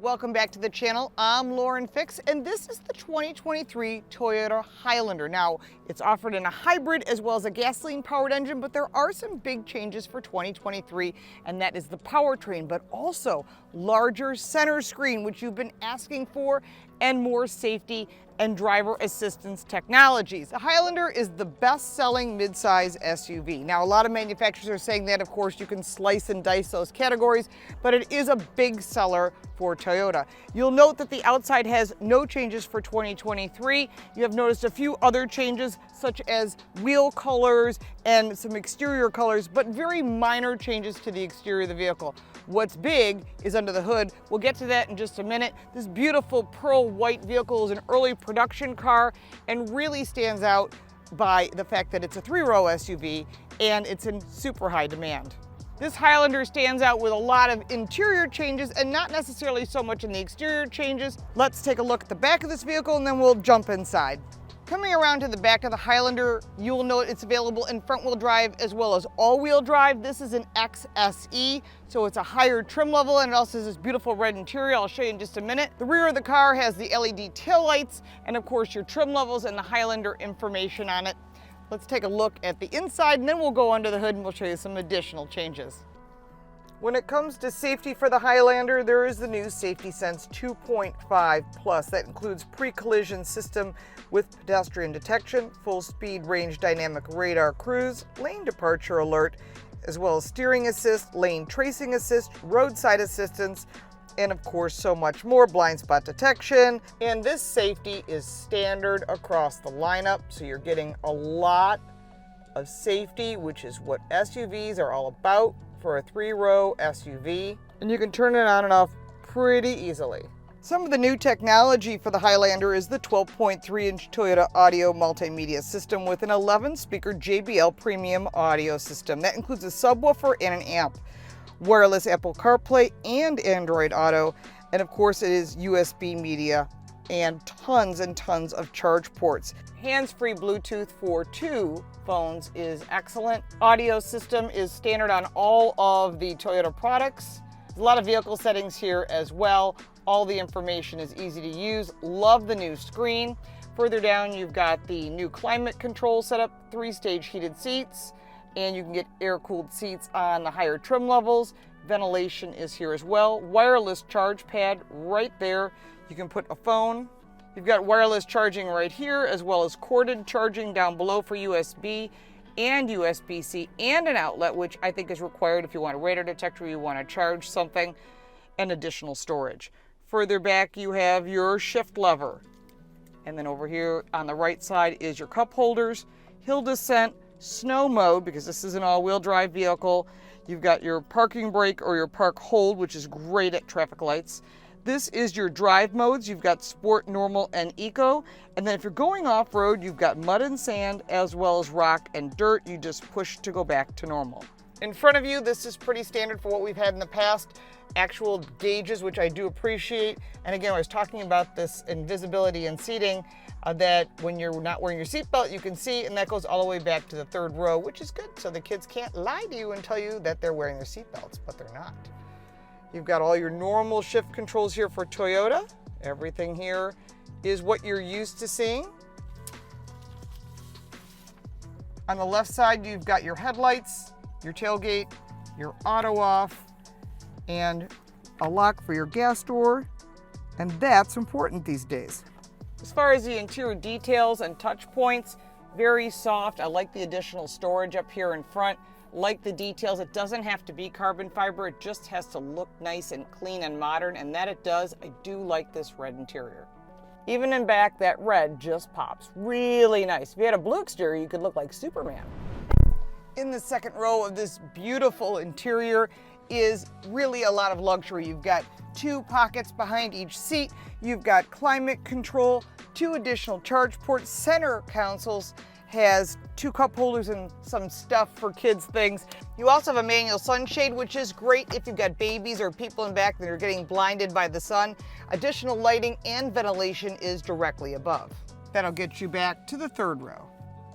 welcome back to the channel. I'm Lauren Fix, and this is the 2023 Toyota Highlander. Now, it's offered in a hybrid as well as a gasoline-powered engine, but there are some big changes for 2023, and that is the powertrain, but also larger center screen, which you've been asking for, and more safety and driver assistance technologies. The Highlander is the best-selling midsize SUV. Now, a lot of manufacturers are saying that, of course, you can slice and dice those categories, but it is a big seller for Toyota. You'll note that the outside has no changes for 2023. You have noticed a few other changes, such as wheel colors and some exterior colors, but very minor changes to the exterior of the vehicle. What's big is under the hood. We'll get to that in just a minute. This beautiful pearl white vehicle is an early production car and really stands out by the fact that it's a 3-row SUV and it's in super high demand. This Highlander stands out with a lot of interior changes and not necessarily so much in the exterior changes. Let's take a look at the back of this vehicle and then we'll jump inside. Coming around to the back of the Highlander, you will note it's available in front-wheel drive as well as all-wheel drive. This is an XSE, so it's a higher trim level, and it also has this beautiful red interior. I'll show you in just a minute. The rear of the car has the LED taillights and, of course, your trim levels and the Highlander information on it. Let's take a look at the inside, and then we'll go under the hood and we'll show you some additional changes. When it comes to safety for the Highlander, there is the new Safety Sense 2.5 Plus. That includes pre-collision system with pedestrian detection, full speed range dynamic radar cruise, lane departure alert, as well as steering assist, lane tracing assist, roadside assistance, and of course so much more, blind spot detection. And this safety is standard across the lineup, so you're getting a lot of safety, which is what SUVs are all about for a 3-row SUV, and you can turn it on and off pretty easily. Some of the new technology for the Highlander is the 12.3-inch Toyota audio multimedia system with an 11-speaker JBL premium audio system. That includes a subwoofer and an amp, wireless Apple CarPlay and Android Auto, and of course it is USB media and tons of charge ports. Hands-free Bluetooth for 2 phones is excellent. Audio system is standard on all of the Toyota products. There's a lot of vehicle settings here as well. All the information is easy to use. Love the new screen. Further down, you've got the new climate control setup, 3-stage heated seats, and you can get air-cooled seats on the higher trim levels. Ventilation is here as well. Wireless charge pad right there. You can put a phone. You've got wireless charging right here, as well as corded charging down below for USB and USB-C, and an outlet, which I think is required if you want a radar detector, you want to charge something, and additional storage. Further back, you have your shift lever. And then over here on the right side is your cup holders, hill descent, snow mode, because this is an all-wheel drive vehicle. You've got your parking brake or your park hold, which is great at traffic lights. This is your drive modes. You've got sport, normal, and eco. And then if you're going off-road, you've got mud and sand as well as rock and dirt. You just push to go back to normal. In front of you, this is pretty standard for what we've had in the past. Actual gauges, which I do appreciate. And again, I was talking about this invisibility and seating, that when you're not wearing your seatbelt, you can see, and that goes all the way back to the 3rd row, which is good. So the kids can't lie to you and tell you that they're wearing their seatbelts, but they're not. You've got all your normal shift controls here for Toyota. Everything here is what you're used to seeing. On the left side, you've got your headlights, your tailgate, your auto off, and a lock for your gas door, and that's important these days. As far as the interior details and touch points, very soft. I like the additional storage up here in front. Like the details, it doesn't have to be carbon fiber, it just has to look nice and clean and modern, and that it does. I do like this red interior. Even in back, that red just pops. Really nice. If you had a blue exterior, you could look like Superman. In the 2nd row of this beautiful interior is really a lot of luxury. You've got 2 pockets behind each seat. You've got climate control, 2 additional charge ports, center consoles, has 2 cup holders and some stuff for kids things. You also have a manual sunshade, which is great if you've got babies or people in back that are getting blinded by the sun. Additional lighting and ventilation is directly above. That'll get you back to the 3rd row.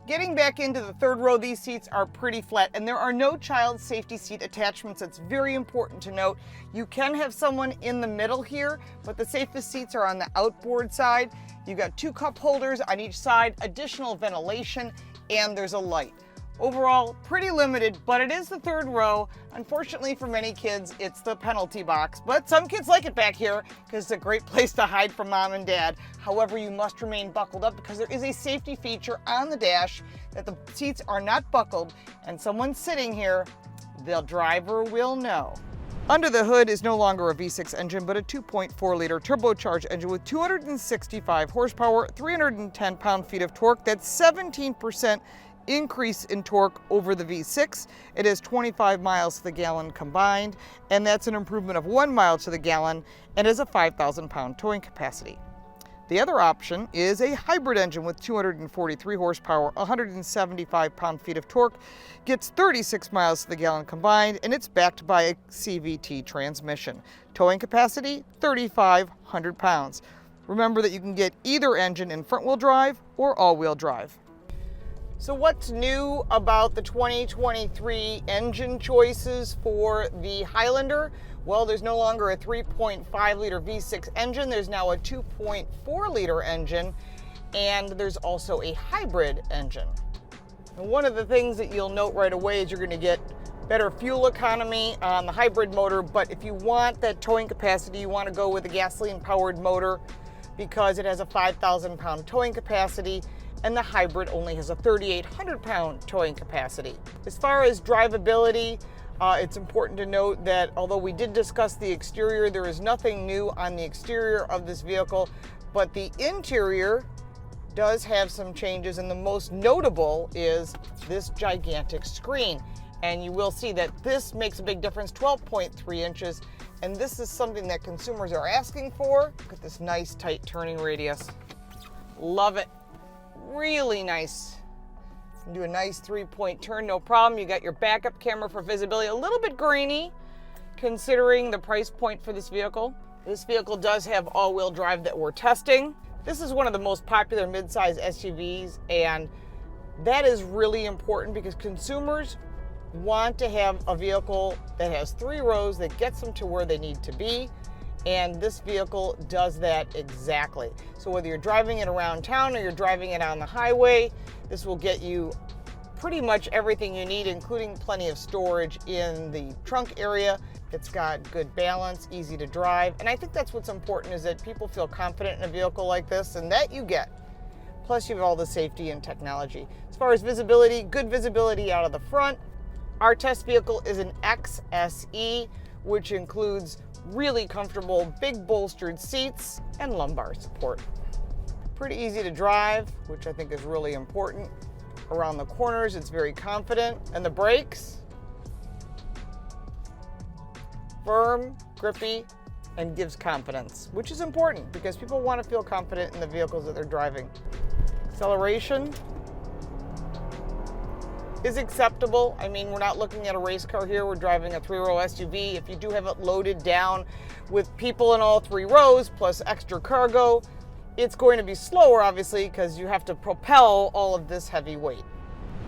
Getting back into the third row, these seats are pretty flat and there are no child safety seat attachments. It's very important to note. You can have someone in the middle here, but the safest seats are on the outboard side. You've got 2 cup holders on each side, additional ventilation, and there's a light. Overall, pretty limited, but it is the third row. Unfortunately for many kids, it's the penalty box, but some kids like it back here because it's a great place to hide from mom and dad. However, you must remain buckled up because there is a safety feature on the dash that the seats are not buckled, and someone sitting here, the driver will know. Under the hood is no longer a V6 engine, but a 2.4-liter turbocharged engine with 265 horsepower, 310 pound-feet of torque. That's 17% increase in torque over the V6. It is 25 miles to the gallon combined, and that's an improvement of 1 mile to the gallon and is a 5,000-pound towing capacity. The other option is a hybrid engine with 243 horsepower, 175 pound-feet of torque, gets 36 miles to the gallon combined, and it's backed by a CVT transmission. Towing capacity, 3,500 pounds. Remember that you can get either engine in front-wheel drive or all-wheel drive. So what's new about the 2023 engine choices for the Highlander? Well, there's no longer a 3.5-liter V6 engine. There's now a 2.4-liter engine, and there's also a hybrid engine. And one of the things that you'll note right away is you're going to get better fuel economy on the hybrid motor, but if you want that towing capacity, you want to go with a gasoline-powered motor because it has a 5,000-pound towing capacity, and the hybrid only has a 3,800-pound towing capacity. As far as drivability, it's important to note that although we did discuss the exterior, there is nothing new on the exterior of this vehicle, but the interior does have some changes, and the most notable is this gigantic screen. And you will see that this makes a big difference, 12.3 inches, and this is something that consumers are asking for. Look at this nice tight turning radius. Love it. Really nice. You can do a nice 3-point turn, no problem. You got your backup camera for visibility. A little bit grainy considering the price point for this vehicle. This vehicle does have all-wheel drive that we're testing. This is one of the most popular midsize SUVs, and that is really important because consumers want to have a vehicle that has 3 rows that gets them to where they need to be. And this vehicle does that exactly. So whether you're driving it around town or you're driving it on the highway, this will get you pretty much everything you need, including plenty of storage in the trunk area. It's got good balance, easy to drive. And I think that's what's important, is that people feel confident in a vehicle like this, and that you get. Plus you have all the safety and technology. As far as visibility, good visibility out of the front. Our test vehicle is an XSE, which includes really comfortable, big bolstered seats and lumbar support. Pretty easy to drive, which I think is really important. Around the corners, it's very confident. And the brakes, firm, grippy, and gives confidence, which is important because people want to feel confident in the vehicles that they're driving. Acceleration is acceptable. I mean, we're not looking at a race car here. We're driving a 3-row SUV. If you do have it loaded down with people in all 3 rows, plus extra cargo, it's going to be slower, obviously, because you have to propel all of this heavy weight.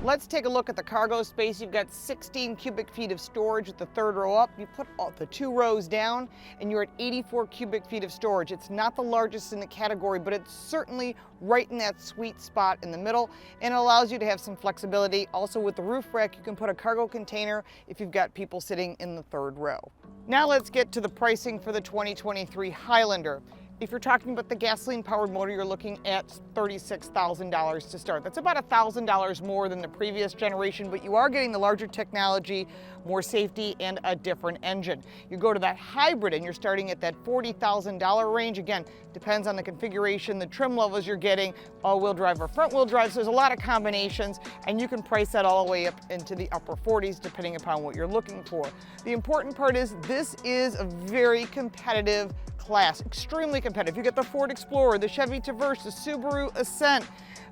Let's take a look at the cargo space. You've got 16 cubic feet of storage at the 3rd row up. You put all the 2 rows down and you're at 84 cubic feet of storage. It's not the largest in the category, but it's certainly right in that sweet spot in the middle, and it allows you to have some flexibility. Also with the roof rack, you can put a cargo container if you've got people sitting in the 3rd row. Now let's get to the pricing for the 2023 Highlander. If you're talking about the gasoline-powered motor, you're looking at $36,000 to start. That's about $1,000 more than the previous generation, but you are getting the larger technology, more safety, and a different engine. You go to that hybrid and you're starting at that $40,000 range. Again, depends on the configuration, the trim levels you're getting, all-wheel drive or front-wheel drive, so there's a lot of combinations, and you can price that all the way up into the upper 40s depending upon what you're looking for. The important part is this is a very competitive class, extremely competitive. You get the Ford Explorer, the Chevy Traverse, the Subaru Ascent,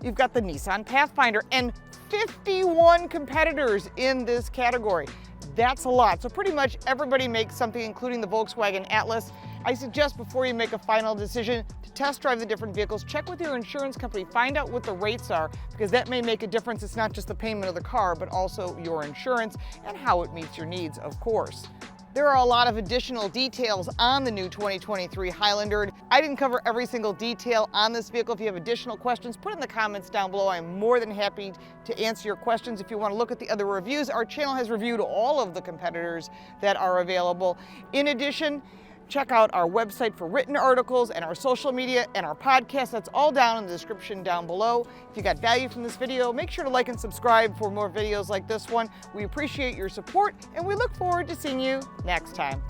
you've got the Nissan Pathfinder, and 51 competitors in this category. That's a lot. So pretty much everybody makes something, including the Volkswagen Atlas, I suggest before you make a final decision to test drive the different vehicles, check with your insurance company, find out what the rates are, because that may make a difference. It's not just the payment of the car, but also your insurance and how it meets your needs, of course. There are a lot of additional details on the new 2023 Highlander. I didn't cover every single detail on this vehicle. If you have additional questions, put it in the comments down below. I'm more than happy to answer your questions. If you want to look at the other reviews, our channel has reviewed all of the competitors that are available. In addition, check out our website for written articles and our social media and our podcast. That's all down in the description down below. If you got value from this video, make sure to like and subscribe for more videos like this one. We appreciate your support and we look forward to seeing you next time.